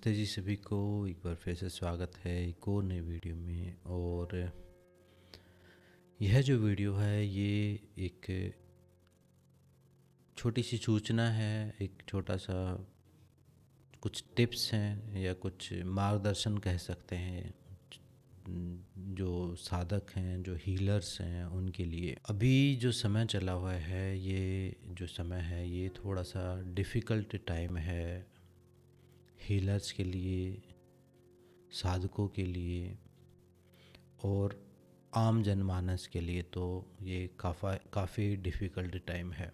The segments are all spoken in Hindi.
नमस्ते जी सभी को। एक बार फिर से स्वागत है एक और नई वीडियो में। और यह जो वीडियो है ये एक छोटी सी सूचना है, एक छोटा सा कुछ टिप्स हैं या कुछ मार्गदर्शन कह सकते हैं जो साधक हैं, जो हीलर्स हैं, उनके लिए। अभी जो समय चला हुआ है, ये जो समय है ये थोड़ा सा डिफ़िकल्ट टाइम है हीलर्स के लिए, साधकों के लिए और आम जनमानस के लिए। तो ये काफ़ी डिफ़िकल्ट टाइम है।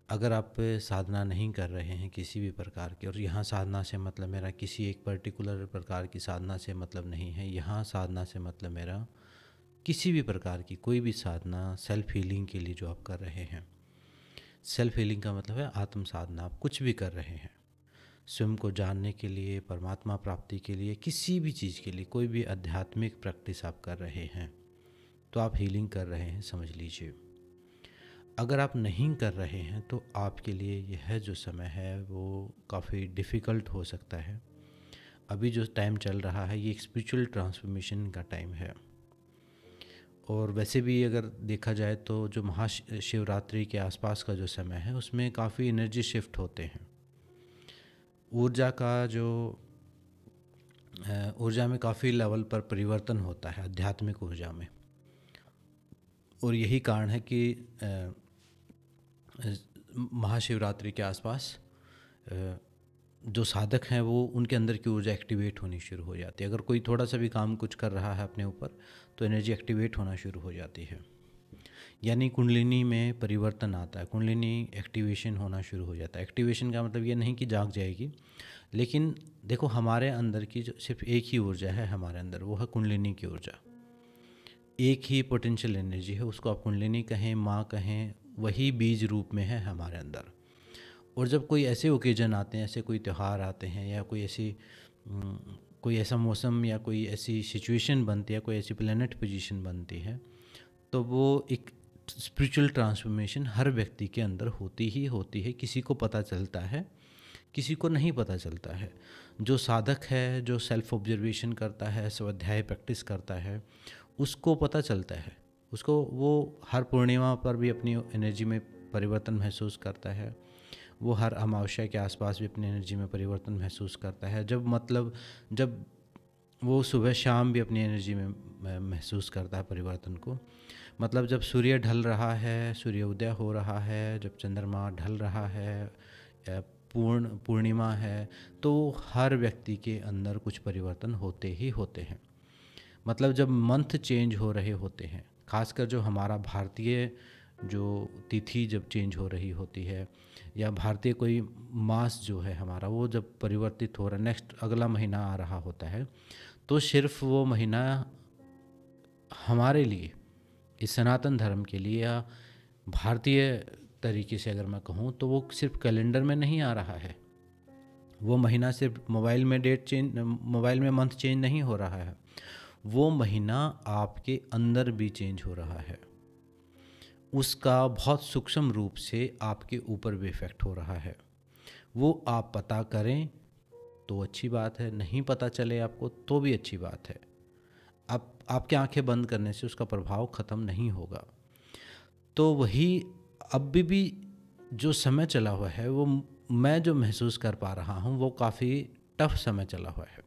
अगर आप साधना नहीं कर रहे हैं किसी भी प्रकार की, और यहाँ साधना से मतलब मेरा किसी एक पर्टिकुलर प्रकार की साधना से मतलब नहीं है, यहाँ साधना से मतलब मेरा किसी भी प्रकार की कोई भी साधना सेल्फ हीलिंग के लिए जो आप कर रहे हैं। सेल्फ हीलिंग का मतलब है आत्म साधना। आप कुछ भी कर रहे हैं स्वयं को जानने के लिए, परमात्मा प्राप्ति के लिए, किसी भी चीज़ के लिए, कोई भी आध्यात्मिक प्रैक्टिस आप कर रहे हैं तो आप हीलिंग कर रहे हैं, समझ लीजिए। अगर आप नहीं कर रहे हैं तो आपके लिए यह जो समय है वो काफ़ी डिफ़िकल्ट हो सकता है। अभी जो टाइम चल रहा है ये एक स्पिरिचुअल ट्रांसफॉर्मेशन का टाइम है। और वैसे भी अगर देखा जाए तो जो महाशिवरात्रि के आसपास का जो समय है उसमें काफ़ी एनर्जी शिफ्ट होते हैं। ऊर्जा का जो ऊर्जा में काफ़ी लेवल पर परिवर्तन होता है, आध्यात्मिक ऊर्जा में। और यही कारण है कि महाशिवरात्रि के आसपास जो साधक हैं वो उनके अंदर की ऊर्जा एक्टिवेट होनी शुरू हो जाती है। अगर कोई थोड़ा सा भी काम कुछ कर रहा है अपने ऊपर तो एनर्जी एक्टिवेट होना शुरू हो जाती है, यानी कुंडलिनी में परिवर्तन आता है, कुंडलिनी एक्टिवेशन होना शुरू हो जाता है। एक्टिवेशन का मतलब ये नहीं कि जाग जाएगी, लेकिन देखो हमारे अंदर की जो सिर्फ एक ही ऊर्जा है हमारे अंदर, वो है कुंडलिनी की ऊर्जा। एक ही पोटेंशियल एनर्जी है, उसको आप कुंडलिनी कहें, माँ कहें, वही बीज रूप में है हमारे अंदर। और जब कोई ऐसे ओकेजन आते हैं, ऐसे कोई त्यौहार आते हैं या कोई ऐसा मौसम या कोई ऐसी सिचुएशन बनती है, कोई ऐसी प्लेनेट पोजीशन बनती है, तो वो एक स्पिरिचुअल ट्रांसफॉर्मेशन हर व्यक्ति के अंदर होती ही होती है। किसी को पता चलता है, किसी को नहीं पता चलता है। जो साधक है, जो सेल्फ ऑब्जर्वेशन करता है, स्वाध्याय प्रैक्टिस करता है, उसको पता चलता है। उसको वो हर पूर्णिमा पर भी अपनी एनर्जी में परिवर्तन महसूस करता है। वो हर अमावस्या के आसपास भी अपनी एनर्जी में परिवर्तन महसूस करता है। जब वो सुबह शाम भी अपनी एनर्जी में महसूस करता है परिवर्तन को। मतलब जब सूर्य ढल रहा है, सूर्य उदय हो रहा है, जब चंद्रमा ढल रहा है या पूर्णिमा है, तो हर व्यक्ति के अंदर कुछ परिवर्तन होते ही होते हैं। मतलब जब मंथ चेंज हो रहे होते हैं, खासकर जो हमारा भारतीय जो तिथि जब चेंज हो रही होती है, या भारतीय कोई मास जो है हमारा, वो जब परिवर्तित हो रहा, नेक्स्ट अगला महीना आ रहा होता है, तो सिर्फ वो महीना हमारे लिए, इस सनातन धर्म के लिए या भारतीय तरीके से अगर मैं कहूँ तो वो सिर्फ कैलेंडर में नहीं आ रहा है। वो महीना सिर्फ मोबाइल में मंथ चेंज नहीं हो रहा है, वो महीना आपके अंदर भी चेंज हो रहा है। उसका बहुत सूक्ष्म रूप से आपके ऊपर भी इफ़ेक्ट हो रहा है। वो आप पता करें तो अच्छी बात है, नहीं पता चले आपको तो भी अच्छी बात है। अब आपके आंखें बंद करने से उसका प्रभाव ख़त्म नहीं होगा। तो वही अब भी जो समय चला हुआ है, वो मैं जो महसूस कर पा रहा हूँ वो काफ़ी टफ समय चला हुआ है।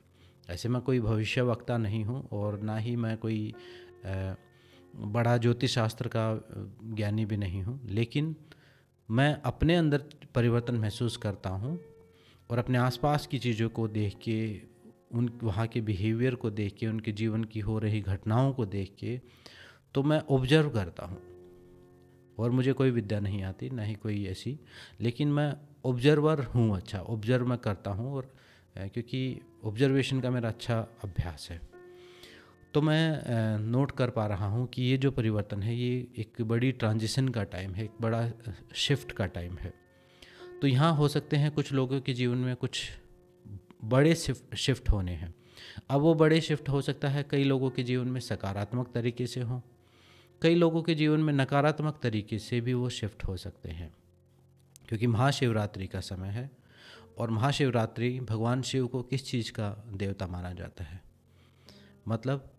ऐसे मैं कोई भविष्यवक्ता नहीं हूँ और ना ही मैं कोई बड़ा ज्योतिष शास्त्र का ज्ञानी भी नहीं हूँ, लेकिन मैं अपने अंदर परिवर्तन महसूस करता हूँ और अपने आसपास की चीज़ों को देख के, वहाँ के बिहेवियर को देख के, उनके जीवन की हो रही घटनाओं को देख के, तो मैं ऑब्जर्व करता हूँ। और मुझे कोई विद्या नहीं आती, ना ही कोई ऐसी, लेकिन मैं ऑब्जर्वर हूँ। अच्छा, ऑब्जर्व मैं करता हूँ, और क्योंकि ऑब्जर्वेशन का मेरा अच्छा अभ्यास है, तो मैं नोट कर पा रहा हूँ कि ये जो परिवर्तन है ये एक बड़ी ट्रांजिशन का टाइम है, एक बड़ा शिफ्ट का टाइम है। तो यहाँ हो सकते हैं कुछ लोगों के जीवन में कुछ बड़े शिफ्ट होने हैं। अब वो बड़े शिफ्ट हो सकता है कई लोगों के जीवन में सकारात्मक तरीके से हों, कई लोगों के जीवन में नकारात्मक तरीके से भी वो शिफ्ट हो सकते हैं, क्योंकि महाशिवरात्रि का समय है और महाशिवरात्रि भगवान शिव को किस चीज़ का देवता माना जाता है? मतलब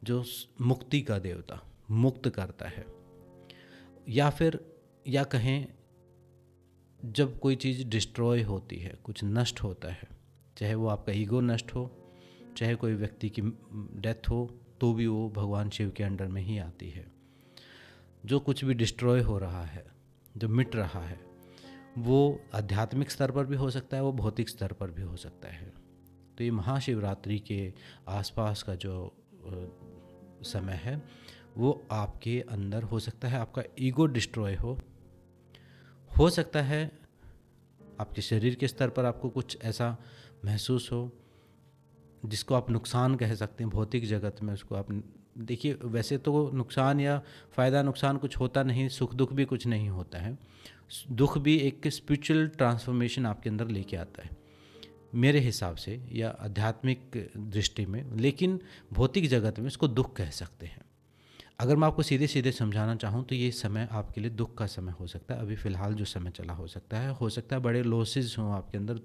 जो मुक्ति का देवता, मुक्त करता है। या फिर या कहें जब कोई चीज़ डिस्ट्रॉय होती है, कुछ नष्ट होता है, चाहे वो आपका ईगो नष्ट हो, चाहे कोई व्यक्ति की डेथ हो, तो भी वो भगवान शिव के अंडर में ही आती है। जो कुछ भी डिस्ट्रॉय हो रहा है, जो मिट रहा है, वो आध्यात्मिक स्तर पर भी हो सकता है, वो भौतिक स्तर पर भी हो सकता है। तो ये महाशिवरात्रि के आसपास का जो समय है वो आपके अंदर हो सकता है आपका ईगो डिस्ट्रॉय हो सकता है आपके शरीर के स्तर पर आपको कुछ ऐसा महसूस हो जिसको आप नुकसान कह सकते हैं भौतिक जगत में। उसको आप देखिए, वैसे तो नुकसान या फ़ायदा नुकसान कुछ होता नहीं, सुख दुख भी कुछ नहीं होता है। दुख भी एक स्पिरिचुअल ट्रांसफॉर्मेशन आपके अंदर लेके आता है मेरे हिसाब से, या आध्यात्मिक दृष्टि में। लेकिन भौतिक जगत में इसको दुख कह सकते हैं। अगर मैं आपको सीधे सीधे समझाना चाहूँ तो ये समय आपके लिए दुख का समय हो सकता है। अभी फ़िलहाल जो समय चला हो सकता है बड़े लॉसेस हों आपके अंदर,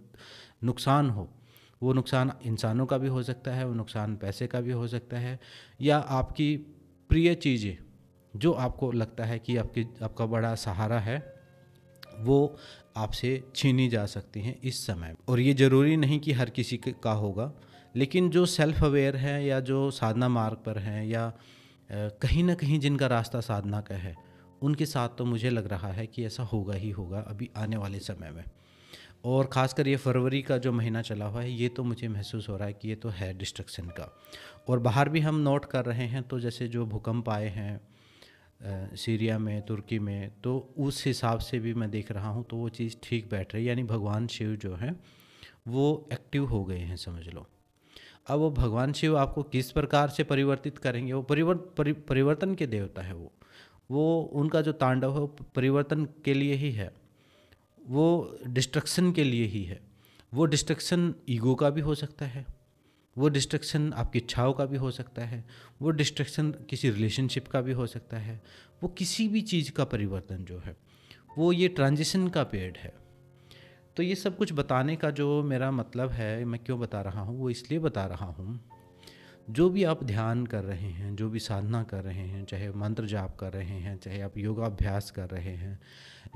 नुकसान हो। वो नुकसान इंसानों का भी हो सकता है, वो नुकसान पैसे का भी हो सकता है, या आपकी प्रिय चीज़ें जो आपको लगता है कि आपका बड़ा सहारा है, वो आपसे छीनी जा सकती हैं इस समय। और ये ज़रूरी नहीं कि हर किसी का होगा, लेकिन जो सेल्फ अवेयर है या जो साधना मार्ग पर हैं, या कहीं ना कहीं जिनका रास्ता साधना का है, उनके साथ तो मुझे लग रहा है कि ऐसा होगा ही होगा अभी आने वाले समय में। और ख़ासकर ये फरवरी का जो महीना चला हुआ है, ये तो मुझे महसूस हो रहा है कि ये तो है डिस्ट्रक्शन का। और बाहर भी हम नोट कर रहे हैं, तो जैसे जो भूकंप आए हैं सीरिया में, तुर्की में, तो उस हिसाब से भी मैं देख रहा हूँ तो वो चीज़ ठीक बैठ रही है। यानी भगवान शिव जो हैं वो एक्टिव हो गए हैं, समझ लो। अब वो भगवान शिव आपको किस प्रकार से परिवर्तित करेंगे, वो परिवर्तन के देवता है। वो उनका जो तांडव है वो परिवर्तन के लिए ही है, वो डिस्ट्रक्शन के लिए ही है। वो डिस्ट्रक्शन ईगो का भी हो सकता है, वो डिस्ट्रक्शन आपकी इच्छाओं का भी हो सकता है, वो डिस्ट्रक्शन किसी रिलेशनशिप का भी हो सकता है। वो किसी भी चीज़ का परिवर्तन जो है वो ये ट्रांजिशन का पीरियड है। तो ये सब कुछ बताने का जो मेरा मतलब है, मैं क्यों बता रहा हूँ, वो इसलिए बता रहा हूँ, जो भी आप ध्यान कर रहे हैं, जो भी साधना कर रहे हैं, चाहे मंत्र जाप कर रहे हैं, चाहे आप योगाभ्यास कर रहे हैं,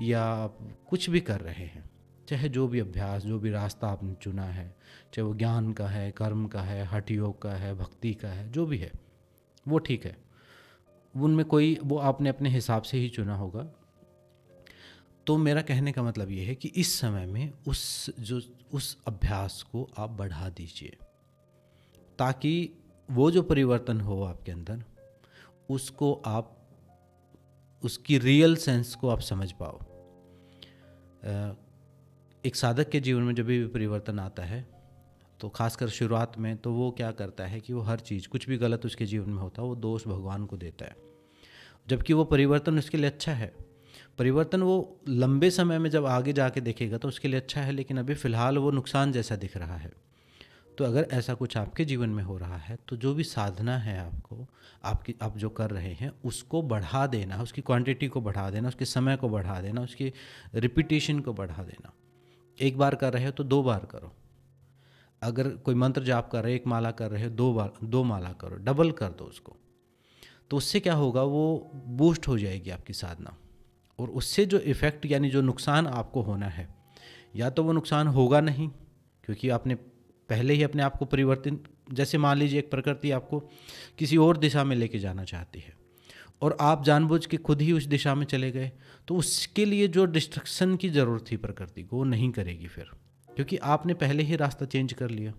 या आप कुछ भी कर रहे हैं, चाहे जो भी अभ्यास, जो भी रास्ता आपने चुना है, चाहे वो ज्ञान का है, कर्म का है, हठ योग का है, भक्ति का है, जो भी है वो ठीक है। उनमें कोई वो आपने अपने हिसाब से ही चुना होगा। तो मेरा कहने का मतलब ये है कि इस समय में उस अभ्यास को आप बढ़ा दीजिए, ताकि वो जो परिवर्तन हो आपके अंदर, उसको आप, उसकी रियल सेंस को आप समझ पाओ। एक साधक के जीवन में जब भी परिवर्तन आता है, तो खासकर शुरुआत में, तो वो क्या करता है कि वो हर चीज़, कुछ भी गलत उसके जीवन में होता है, वो दोष भगवान को देता है, जबकि वो परिवर्तन उसके लिए अच्छा है। परिवर्तन वो लंबे समय में जब आगे जाके देखेगा तो उसके लिए अच्छा है, लेकिन अभी फ़िलहाल वो नुकसान जैसा दिख रहा है। तो अगर ऐसा कुछ आपके जीवन में हो रहा है, तो जो भी साधना है आप जो कर रहे हैं, उसको बढ़ा देना, उसकी क्वांटिटी को बढ़ा देना, उसके समय को बढ़ा देना, उसकी रिपीटेशन को बढ़ा देना। एक बार कर रहे हो तो 2 बार करो। अगर कोई मंत्र जाप कर रहे हो, 1 माला कर रहे हो, 2 माला करो, डबल कर दो उसको। तो उससे क्या होगा, वो बूस्ट हो जाएगी आपकी साधना। और उससे जो इफ़ेक्ट, यानी जो नुकसान आपको होना है, या तो वो नुकसान होगा नहीं, क्योंकि आपने पहले ही अपने आप को परिवर्तित, जैसे मान लीजिए एक प्रकृति आपको किसी और दिशा में लेके जाना चाहती है और आप जानबूझ के खुद ही उस दिशा में चले गए, तो उसके लिए जो डिस्ट्रक्शन की ज़रूरत थी प्रकृति को, वो नहीं करेगी फिर, क्योंकि आपने पहले ही रास्ता चेंज कर लिया।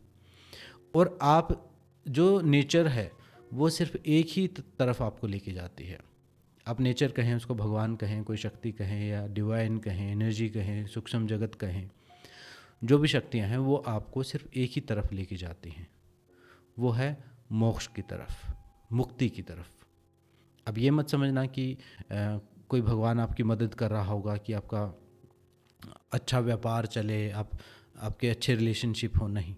और आप जो नेचर है वो सिर्फ एक ही तरफ आपको लेके जाती है। आप नेचर कहें, उसको भगवान कहें, कोई शक्ति कहें, या डिवाइन कहें, एनर्जी कहें, सूक्ष्म जगत कहें, जो भी शक्तियां हैं वो आपको सिर्फ एक ही तरफ लेके जाती हैं, वो है मोक्ष की तरफ, मुक्ति की तरफ। अब ये मत समझना कि कोई भगवान आपकी मदद कर रहा होगा कि आपका अच्छा व्यापार चले, आपके अच्छे रिलेशनशिप हो, नहीं।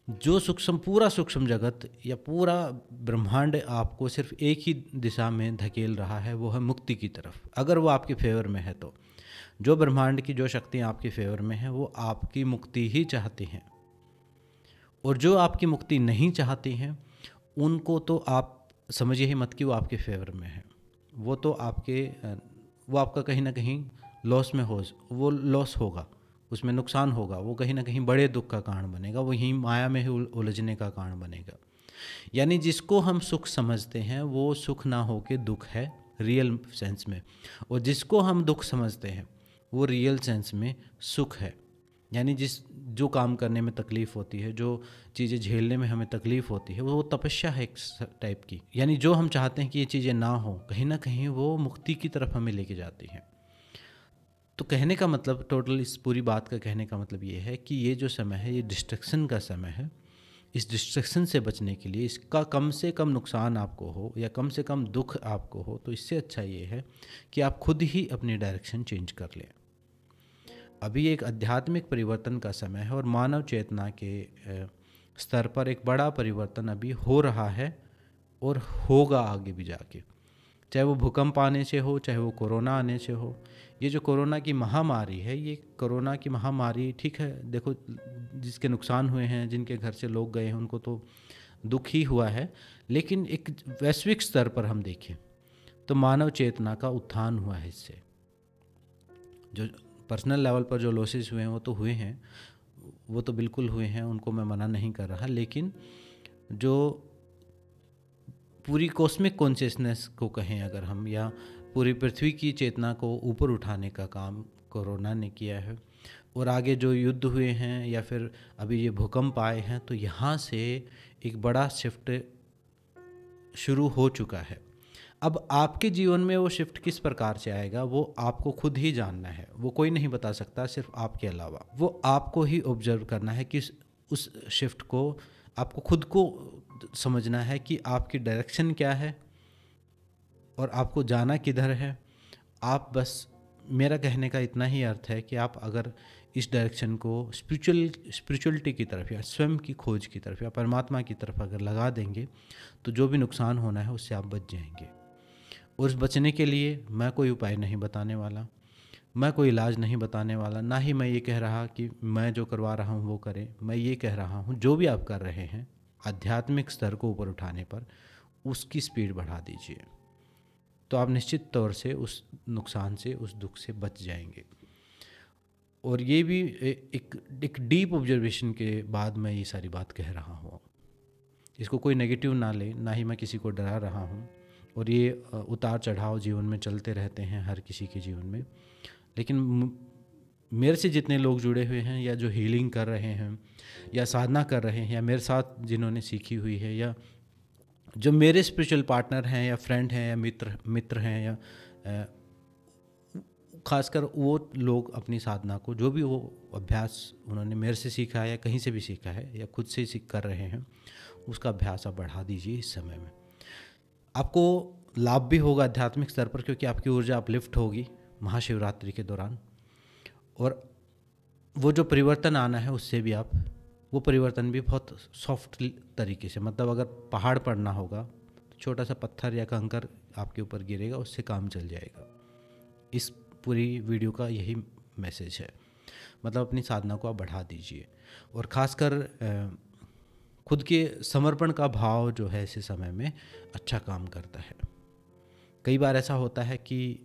जो पूरा सूक्ष्म जगत या पूरा ब्रह्मांड आपको सिर्फ एक ही दिशा में धकेल रहा है, वो है मुक्ति की तरफ, अगर वो आपके फेवर में है तो। जो ब्रह्मांड की जो शक्तियाँ आपके फेवर में हैं वो आपकी मुक्ति ही चाहती हैं, और जो आपकी मुक्ति नहीं चाहती हैं उनको तो आप समझिए ही मत कि वो आपके फेवर में है। वो तो वो आपका कहीं ना कहीं वो लॉस होगा, उसमें नुकसान होगा, वो कहीं ना कहीं बड़े दुख का कारण बनेगा, वो यहीं माया में ही उलझने का कारण बनेगा। यानी जिसको हम सुख समझते हैं वो सुख ना हो के दुख है रियल सेंस में, और जिसको हम दुख समझते हैं वो रियल सेंस में सुख है। यानी जो काम करने में तकलीफ़ होती है, जो चीज़ें झेलने में हमें तकलीफ़ होती है, वो तपस्या है एक टाइप की। यानी जो हम चाहते हैं कि ये चीज़ें ना हो, कहीं ना कहीं वो मुक्ति की तरफ हमें लेके जाती हैं। तो कहने का मतलब, टोटल इस पूरी बात का कहने का मतलब ये है कि ये जो समय है ये डिस्ट्रक्शन का समय है। इस डिस्ट्रक्शन से बचने के लिए, इसका कम से कम नुकसान आपको हो या कम से कम दुख आपको हो, तो इससे अच्छा ये है कि आप खुद ही अपनी डायरेक्शन चेंज कर लें। अभी एक आध्यात्मिक परिवर्तन का समय है और मानव चेतना के स्तर पर एक बड़ा परिवर्तन अभी हो रहा है और होगा आगे भी जाके, चाहे वो भूकंप आने से हो, चाहे वो कोरोना आने से हो। ये जो कोरोना की महामारी है, ये कोरोना की महामारी ठीक है, देखो जिसके नुकसान हुए हैं, जिनके घर से लोग गए हैं, उनको तो दुख ही हुआ है, लेकिन एक वैश्विक स्तर पर हम देखें तो मानव चेतना का उत्थान हुआ है इससे। जो पर्सनल लेवल पर जो लॉसेस हुए हैं वो तो हुए हैं, वो तो बिल्कुल हुए हैं, उनको मैं मना नहीं कर रहा, लेकिन जो पूरी कॉस्मिक कॉन्शियसनेस को कहें अगर हम, या पूरी पृथ्वी की चेतना को ऊपर उठाने का काम कोरोना ने किया है। और आगे जो युद्ध हुए हैं या फिर अभी ये भूकंप आए हैं, तो यहाँ से एक बड़ा शिफ्ट शुरू हो चुका है। अब आपके जीवन में वो शिफ्ट किस प्रकार से आएगा वो आपको खुद ही जानना है, वो कोई नहीं बता सकता सिर्फ आपके अलावा। वो आपको ही ऑब्जर्व करना है कि उस शिफ्ट को आपको खुद को समझना है कि आपकी डायरेक्शन क्या है और आपको जाना किधर है। आप बस, मेरा कहने का इतना ही अर्थ है कि आप अगर इस डायरेक्शन को स्पिरिचुअलिटी की तरफ या स्वयं की खोज की तरफ या परमात्मा की तरफ अगर लगा देंगे, तो जो भी नुकसान होना है उससे आप बच जाएंगे। और उस बचने के लिए मैं कोई उपाय नहीं बताने वाला, मैं कोई इलाज नहीं बताने वाला, ना ही मैं ये कह रहा कि मैं जो करवा रहा हूँ वो करें। मैं ये कह रहा हूँ जो भी आप कर रहे हैं आध्यात्मिक स्तर को ऊपर उठाने पर, उसकी स्पीड बढ़ा दीजिए, तो आप निश्चित तौर से उस नुकसान से, उस दुख से बच जाएंगे। और ये भी एक डीप ऑब्जर्वेशन के बाद मैं ये सारी बात कह रहा हूँ। इसको कोई नेगेटिव ना ले, ना ही मैं किसी को डरा रहा हूँ। और ये उतार चढ़ाव जीवन में चलते रहते हैं हर किसी के जीवन में, लेकिन मेरे से जितने लोग जुड़े हुए हैं या जो हीलिंग कर रहे हैं या साधना कर रहे हैं या मेरे साथ जिन्होंने सीखी हुई है, या जो मेरे स्पिरिचुअल पार्टनर हैं या फ्रेंड हैं या मित्र हैं, या खासकर वो लोग अपनी साधना को, जो भी वो अभ्यास उन्होंने मेरे से सीखा है या कहीं से भी सीखा है या खुद से सीख कर रहे हैं, उसका अभ्यास आप बढ़ा दीजिए। इस समय में आपको लाभ भी होगा आध्यात्मिक स्तर पर, क्योंकि आपकी ऊर्जा अपलिफ्ट होगी महाशिवरात्रि के दौरान। और वो जो परिवर्तन आना है उससे भी वो परिवर्तन भी बहुत सॉफ्ट तरीके से, मतलब अगर पहाड़ पड़ना होगा तो छोटा सा पत्थर या कंकर आपके ऊपर गिरेगा, उससे काम चल जाएगा। इस पूरी वीडियो का यही मैसेज है। मतलब अपनी साधना को आप बढ़ा दीजिए, और ख़ासकर खुद के समर्पण का भाव जो है ऐसे समय में अच्छा काम करता है। कई बार ऐसा होता है कि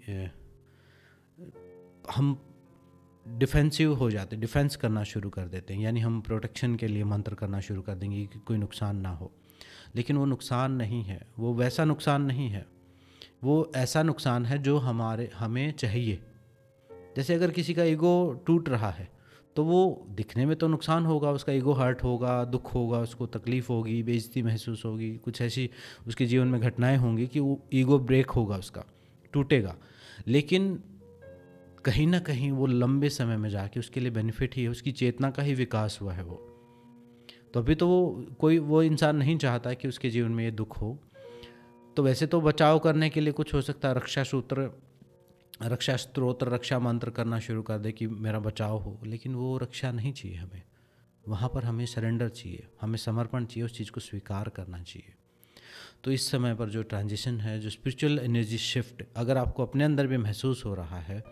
हम डिफेंसिव हो जाते, डिफेंस करना शुरू कर देते हैं, यानी हम प्रोटेक्शन के लिए मंत्र करना शुरू कर देंगे कि कोई नुकसान ना हो। लेकिन वो नुकसान नहीं है, वो वैसा नुकसान नहीं है, वो ऐसा नुकसान है जो हमें चाहिए। जैसे अगर किसी का ईगो टूट रहा है तो वो दिखने में तो नुकसान होगा, उसका ईगो हर्ट होगा, दुख होगा, उसको तकलीफ़ होगी, बेइज्जती महसूस होगी, कुछ ऐसी उसके जीवन में घटनाएं होंगी कि वो ईगो ब्रेक होगा, उसका टूटेगा। लेकिन कहीं ना कहीं वो लंबे समय में जाके उसके लिए बेनिफिट ही है, उसकी चेतना का ही विकास हुआ है वो। तो अभी तो वो इंसान नहीं चाहता कि उसके जीवन में ये दुख हो। तो वैसे तो बचाव करने के लिए कुछ हो सकता है, रक्षा स्तोत्र, रक्षा मंत्र करना शुरू कर दे कि मेरा बचाव हो, लेकिन वो रक्षा नहीं चाहिए हमें। वहाँ पर हमें सरेंडर चाहिए, हमें समर्पण चाहिए, उस चीज़ को स्वीकार करना चाहिए। तो इस समय पर जो ट्रांजिशन है, जो स्पिरिचुअल एनर्जी शिफ्ट अगर आपको अपने अंदर भी महसूस हो रहा है,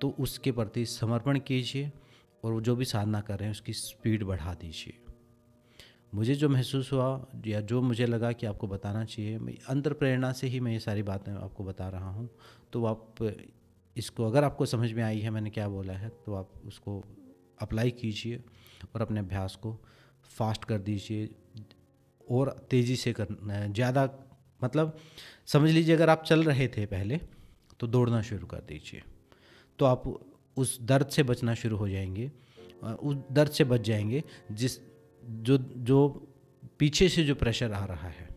तो उसके प्रति समर्पण कीजिए और वो जो भी साधना कर रहे हैं उसकी स्पीड बढ़ा दीजिए। मुझे जो महसूस हुआ या जो मुझे लगा कि आपको बताना चाहिए, मैं अंतर प्रेरणा से ही मैं ये सारी बातें आपको बता रहा हूँ। तो आप इसको, अगर आपको समझ में आई है मैंने क्या बोला है, तो आप उसको अप्लाई कीजिए और अपने अभ्यास को फास्ट कर दीजिए और तेज़ी से करना है। ज़्यादा मतलब समझ लीजिए अगर आप चल रहे थे पहले, तो दौड़ना शुरू कर दीजिए, तो आप उस दर्द से बचना शुरू हो जाएंगे, उस दर्द से बच जाएंगे जो पीछे से जो प्रेशर आ रहा है।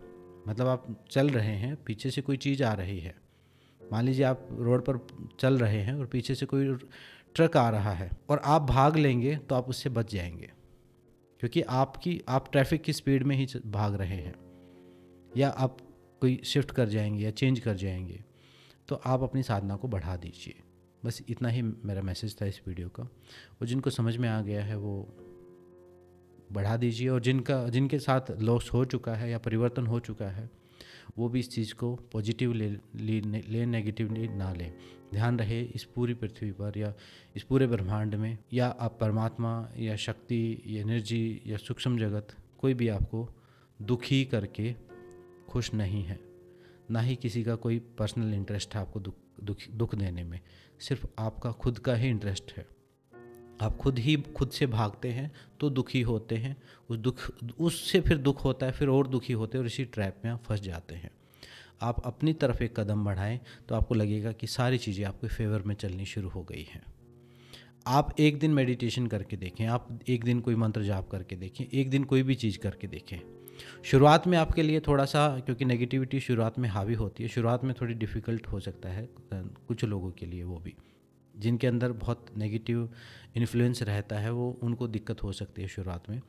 मतलब आप चल रहे हैं, पीछे से कोई चीज़ आ रही है, मान लीजिए आप रोड पर चल रहे हैं और पीछे से कोई ट्रक आ रहा है और आप भाग लेंगे तो आप उससे बच जाएंगे, क्योंकि आप ट्रैफिक की स्पीड में ही भाग रहे हैं, या आप कोई शिफ्ट कर जाएंगे या चेंज कर जाएंगे। तो आप अपनी साधना को बढ़ा दीजिए। बस इतना ही मेरा मैसेज था इस वीडियो का। और जिनको समझ में आ गया है वो बढ़ा दीजिए, और जिनके साथ लॉस हो चुका है या परिवर्तन हो चुका है वो भी इस चीज़ को पॉजिटिव ले नेगेटिवली ना लें। ध्यान रहे इस पूरी पृथ्वी पर या इस पूरे ब्रह्मांड में, या आप परमात्मा या शक्ति या एनर्जी या सूक्ष्म जगत, कोई भी आपको दुखी करके खुश नहीं है। ना ही किसी का कोई पर्सनल इंटरेस्ट है आपको दुख देने में। सिर्फ आपका खुद का ही इंटरेस्ट है। आप खुद से भागते हैं तो दुखी होते हैं, उससे फिर दुख होता है, फिर और दुखी होते हैं और इसी ट्रैप में आप फंस जाते हैं। आप अपनी तरफ एक कदम बढ़ाएं तो आपको लगेगा कि सारी चीज़ें आपके फेवर में चलनी शुरू हो गई हैं। आप एक दिन मेडिटेशन करके देखें, आप एक दिन कोई मंत्र जाप करके देखें, एक दिन कोई भी चीज़ करके देखें। शुरुआत में आपके लिए थोड़ा सा, क्योंकि नेगेटिविटी शुरुआत में हावी होती है, शुरुआत में थोड़ी डिफ़िकल्ट हो सकता है कुछ लोगों के लिए, वो भी जिनके अंदर बहुत नेगेटिव इन्फ्लुएंस रहता है वो, उनको दिक्कत हो सकती है शुरुआत में।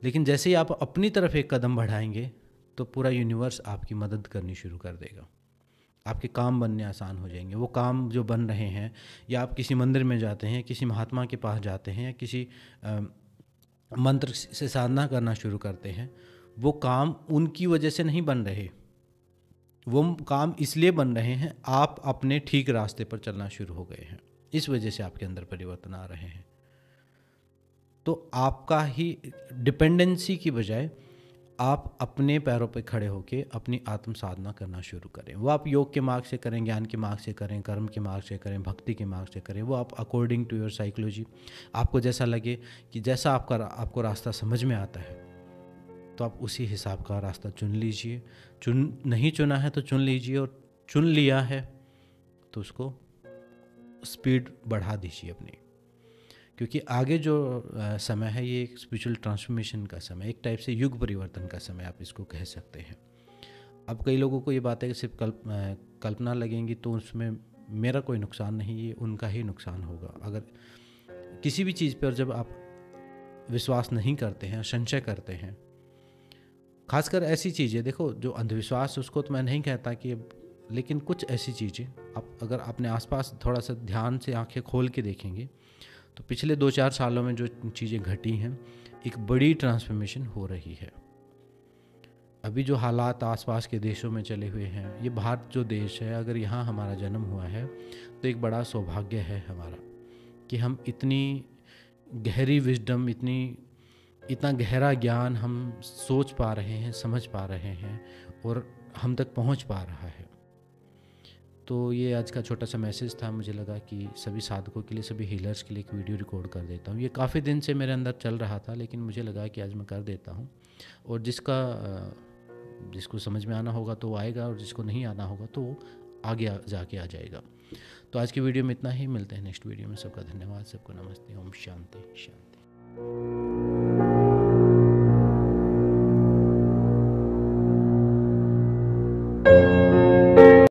लेकिन जैसे ही आप अपनी तरफ एक कदम बढ़ाएंगे तो पूरा यूनिवर्स आपकी मदद करनी शुरू कर देगा। आपके काम बनने आसान हो जाएंगे। वो काम जो बन रहे हैं, या आप किसी मंदिर में जाते हैं, किसी महात्मा के पास जाते हैं, या किसी मंत्र से साधना करना शुरू करते हैं, वो काम उनकी वजह से नहीं बन रहे, वो काम इसलिए बन रहे हैं आप अपने ठीक रास्ते पर चलना शुरू हो गए हैं, इस वजह से आपके अंदर परिवर्तन आ रहे हैं। तो आपका ही डिपेंडेंसी की बजाय आप अपने पैरों पर खड़े होकर अपनी आत्म साधना करना शुरू करें। वो आप योग के मार्ग से करें, ज्ञान के मार्ग से करें, कर्म के मार्ग से करें, भक्ति के मार्ग से करें, वो आप अकॉर्डिंग टू योर साइकोलॉजी, आपको जैसा लगे कि जैसा आपको रास्ता समझ में आता है तो आप उसी हिसाब का रास्ता चुन लीजिए। नहीं चुना है तो चुन लीजिए, और चुन लिया है तो उसको स्पीड बढ़ा दीजिए अपनी, क्योंकि आगे जो समय है ये एक स्पिरिचुअल ट्रांसफॉर्मेशन का समय, एक टाइप से युग परिवर्तन का समय आप इसको कह सकते हैं। अब कई लोगों को ये बातें सिर्फ कल्पना लगेंगी तो उसमें मेरा कोई नुकसान नहीं, ये उनका ही नुकसान होगा। अगर किसी भी चीज़ पर जब आप विश्वास नहीं करते हैं, संशय करते हैं, खासकर ऐसी चीज़ें, देखो जो अंधविश्वास उसको तो मैं नहीं कहता कि, लेकिन कुछ ऐसी चीज़ें आप अगर अपने आसपास थोड़ा सा ध्यान से आंखें खोल के देखेंगे तो पिछले 2-4 सालों में जो चीज़ें घटी हैं, एक बड़ी ट्रांसफॉर्मेशन हो रही है। अभी जो हालात आसपास के देशों में चले हुए हैं, ये भारत जो देश है, अगर यहाँ हमारा जन्म हुआ है तो एक बड़ा सौभाग्य है हमारा कि हम इतनी गहरी विजडम, इतना गहरा ज्ञान हम सोच पा रहे हैं, समझ पा रहे हैं और हम तक पहुंच पा रहा है। तो ये आज का छोटा सा मैसेज था। मुझे लगा कि सभी साधकों के लिए, सभी हीलर्स के लिए एक वीडियो रिकॉर्ड कर देता हूँ। ये काफ़ी दिन से मेरे अंदर चल रहा था, लेकिन मुझे लगा कि आज मैं कर देता हूँ, और जिसको समझ में आना होगा तो वो आएगा, और जिसको नहीं आना होगा तो वो आगे जाके आ जाएगा। तो आज की वीडियो में इतना ही, मिलते हैं नेक्स्ट वीडियो में। सबका धन्यवाद, सबको नमस्ते, ओम शांति शांति।